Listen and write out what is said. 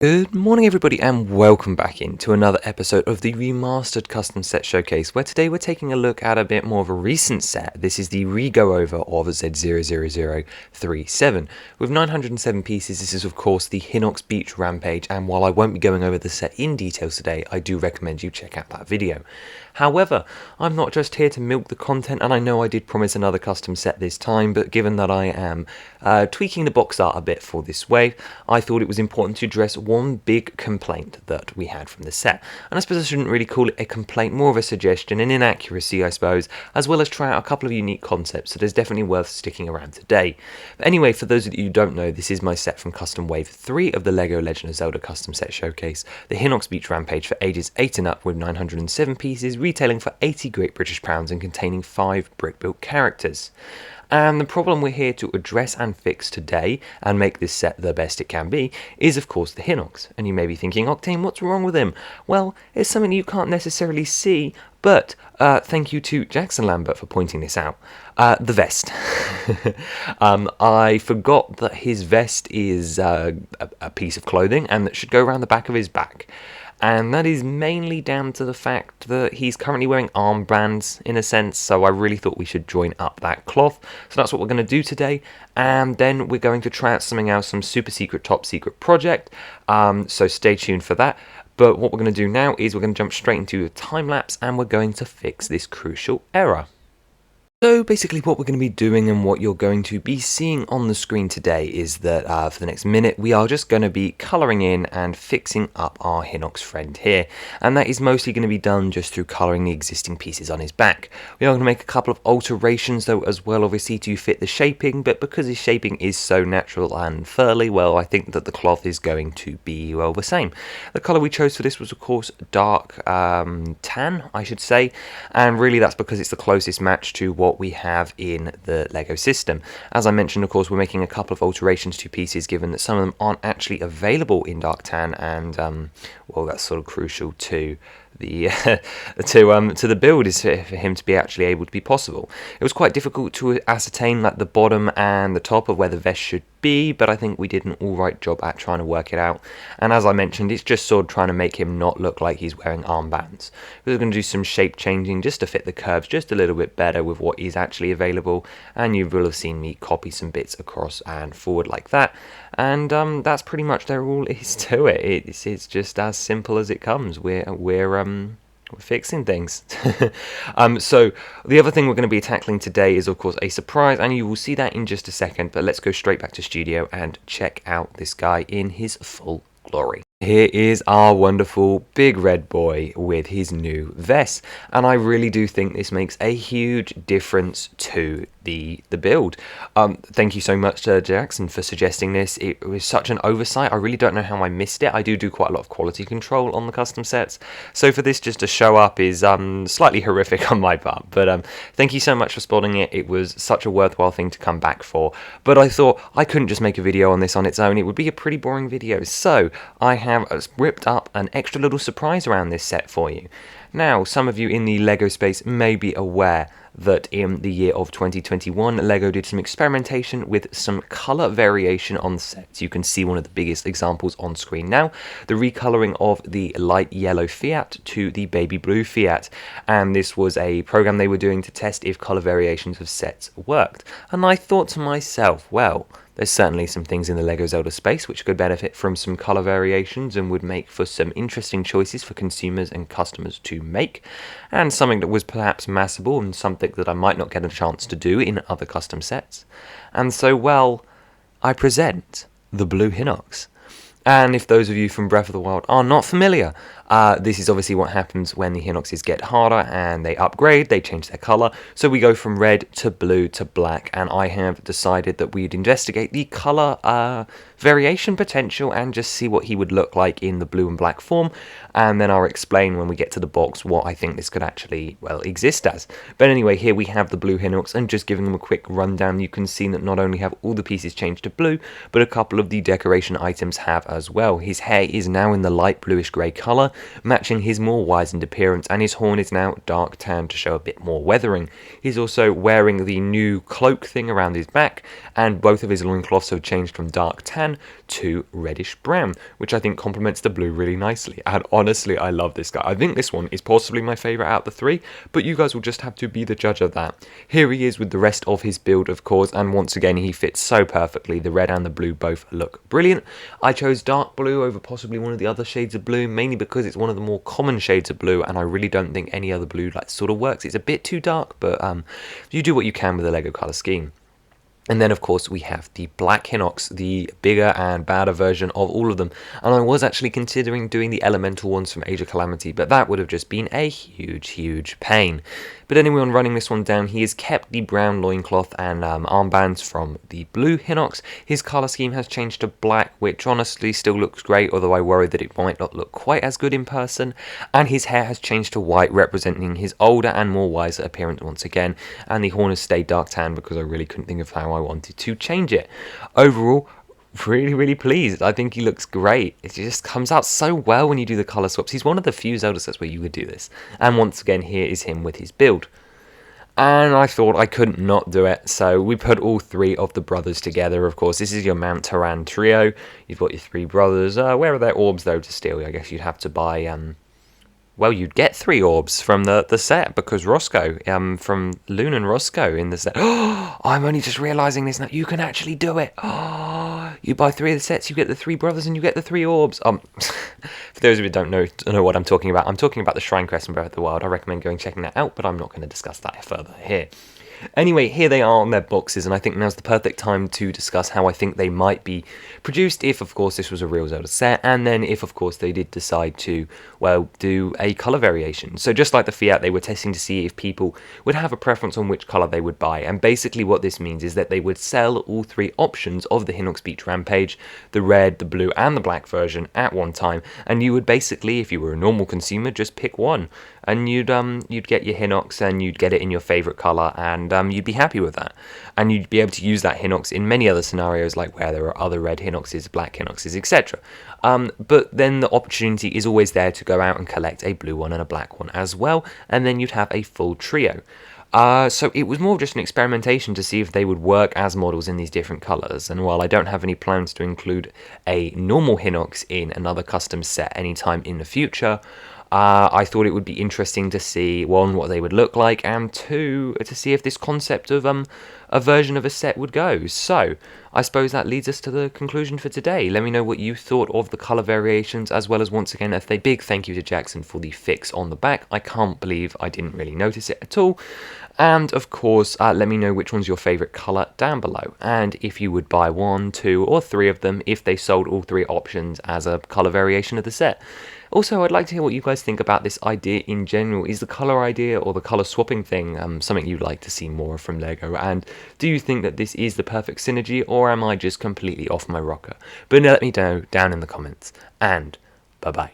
Good morning everybody and welcome back into another episode of the Remastered Custom Set Showcase, where today we're taking a look at a bit more of a recent set. This is the re-go over of Z00037. With 907 pieces, this is of course the Hinox Beach Rampage, and while I won't be going over the set in details today, I do recommend you check out that video. However, I'm not just here to milk the content, and I know I did promise another custom set this time, but given that I am tweaking the box art a bit for this wave, I thought it was important to address one big complaint that we had from the set. And I suppose I shouldn't really call it a complaint, more of a suggestion, an inaccuracy I suppose, as well as try out a couple of unique concepts, so there's definitely worth sticking around today. But anyway, for those of you who don't know, this is my set from Custom Wave 3 of the LEGO Legend of Zelda Custom Set Showcase, the Hinox Beach Rampage for ages 8 and up, with 907 pieces, retailing for 80 Great British pounds and containing 5 brick-built characters. And the problem we're here to address and fix today, and make this set the best it can be, is of course the Hinox. And you may be thinking, Octane, what's wrong with him? Well, it's something you can't necessarily see, but thank you to Jaxson Lambert for pointing this out. The vest. I forgot that his vest is a piece of clothing and that should go around the back of his back. And that is mainly down to the fact that he's currently wearing armbands in a sense, so I really thought we should join up that cloth. So that's what we're going to do today, and then we're going to try out something else, some super secret, top secret project, so stay tuned for that. But what we're going to do now is we're going to jump straight into a time lapse, and we're going to fix this crucial error. So basically what we're going to be doing and what you're going to be seeing on the screen today is that for the next minute we are just going to be colouring in and fixing up our Hinox friend here, and that is mostly going to be done just through colouring the existing pieces on his back. We are going to make a couple of alterations though as well, obviously to fit the shaping, but because his shaping is so natural and furly, well, I think that the cloth is going to be well the same. The colour we chose for this was of course dark tan, I should say, and really that's because it's the closest match to what we have in the LEGO system. As I mentioned, of course, we're making a couple of alterations to pieces given that some of them aren't actually available in dark tan, and well, that's sort of crucial to the to the build, is for him to be actually able to be possible. It was quite difficult to ascertain like the bottom and the top of where the vest should be, but I think we did an alright job at trying to work it out. And as I mentioned, it's just sort of trying to make him not look like he's wearing armbands. We're going to do some shape changing just to fit the curves just a little bit better with what is actually available, and you will have seen me copy some bits across and forward like that. And that's pretty much there all is to it. It's just as simple as it comes. We're fixing things. So the other thing we're going to be tackling today is of course a surprise, and you will see that in just a second, but let's go straight back to studio and check out this guy in his full glory. Here is our wonderful big red boy with his new vest, and I really do think this makes a huge difference to the build. Thank you so much to Jaxson for suggesting this. It was such an oversight. I really don't know how I missed it. I do quite a lot of quality control on the custom sets, so for this just to show up is slightly horrific on my part, but thank you so much for spotting it. It was such a worthwhile thing to come back for, but I thought I couldn't just make a video on this on its own. It would be a pretty boring video, so I have whipped up an extra little surprise around this set for you. Now, some of you in the LEGO space may be aware that in the year of 2021, LEGO did some experimentation with some colour variation on sets. You can see one of the biggest examples on screen now, the recolouring of the light yellow Fiat to the baby blue Fiat, and this was a program they were doing to test if colour variations of sets worked. And I thought to myself, well, there's certainly some things in the LEGO Zelda space which could benefit from some colour variations and would make for some interesting choices for consumers and customers to make, and something that was perhaps massable and something that I might not get a chance to do in other custom sets. And so, well, I present the Blue Hinox. And if those of you from Breath of the Wild are not familiar, this is obviously what happens when the Hinoxes get harder and they upgrade, they change their colour. So we go from red to blue to black, and I have decided that we'd investigate the colour variation potential and just see what he would look like in the blue and black form, and then I'll explain when we get to the box what I think this could actually, well, exist as. But anyway, here we have the Blue Hinox, and just giving them a quick rundown, you can see that not only have all the pieces changed to blue, but a couple of the decoration items have as well. His hair is now in the light bluish grey colour, matching his more wizened appearance, and his horn is now dark tan to show a bit more weathering. He's also wearing the new cloak thing around his back, and both of his loincloths have changed from dark tan to reddish brown, which I think complements the blue really nicely. And honestly, I love this guy. I think this one is possibly my favourite out of the three, but you guys will just have to be the judge of that. Here he is with the rest of his build, of course, and once again he fits so perfectly. The red and the blue both look brilliant. I chose dark blue over possibly one of the other shades of blue, mainly because it's one of the more common shades of blue, and I really don't think any other blue like sort of works. It's a bit too dark, but you do what you can with the LEGO colour scheme. And then, of course, we have the black Hinox, the bigger and badder version of all of them. And I was actually considering doing the elemental ones from Age of Calamity, but that would have just been a huge, huge pain. But anyway, on running this one down, he has kept the brown loincloth and armbands from the blue Hinox. His colour scheme has changed to black, which honestly still looks great, although I worry that it might not look quite as good in person. And his hair has changed to white, representing his older and more wiser appearance once again. And the horn has stayed dark tan because I really couldn't think of how I wanted to change it. Overall, really pleased. I think he looks great. It just comes out so well when you do the colour swaps. He's one of the few Zelda sets where you could do this. And once again, here is him with his build. And I thought I couldn't not do it, so we put all three of the brothers together. Of course, this is your Mount Taran trio. You've got your three brothers. Where are their orbs, though, to steal? I guess you'd have to buy... well, you'd get 3 orbs from the set, because Roscoe, from Loon and Roscoe in the set. Oh, I'm only just realising this now. You can actually do it. Oh, you buy 3 of the sets, you get the 3 brothers, and you get the 3 orbs. For those of you who don't know what I'm talking about the Shrine Crest in Breath of the Wild. I recommend going checking that out, but I'm not going to discuss that further here. Anyway, here they are on their boxes, and I think now's the perfect time to discuss how I think they might be produced if, of course, this was a real Zelda set, and then if, of course, they did decide to, well, do a colour variation. So just like the Fiat, they were testing to see if people would have a preference on which colour they would buy, and basically what this means is that they would sell all 3 options of the Hinox Beach Rampage, the red, the blue, and the black version at one time, and you would basically, if you were a normal consumer, just pick one, and you'd get your Hinox, and you'd get it in your favourite colour, and you'd be happy with that. And you'd be able to use that Hinox in many other scenarios, like where there are other red Hinoxes, black Hinoxes, etc. But then the opportunity is always there to go out and collect a blue one and a black one as well, and then you'd have a full trio. So it was more just an experimentation to see if they would work as models in these different colours, and while I don't have any plans to include a normal Hinox in another custom set anytime in the future, I thought it would be interesting to see, 1, what they would look like, and 2, to see if this concept of a version of a set would go. So, I suppose that leads us to the conclusion for today. Let me know what you thought of the colour variations, as well as, once again, a big thank you to Jaxson for the fix on the back. I can't believe I didn't really notice it at all. And, of course, let me know which one's your favourite colour down below, and if you would buy 1, 2, or 3 of them if they sold all 3 options as a colour variation of the set. Also, I'd like to hear what you guys think about this idea in general. Is the colour idea or the colour swapping thing something you'd like to see more from LEGO? And do you think that this is the perfect synergy, or am I just completely off my rocker? But let me know down in the comments. And bye-bye.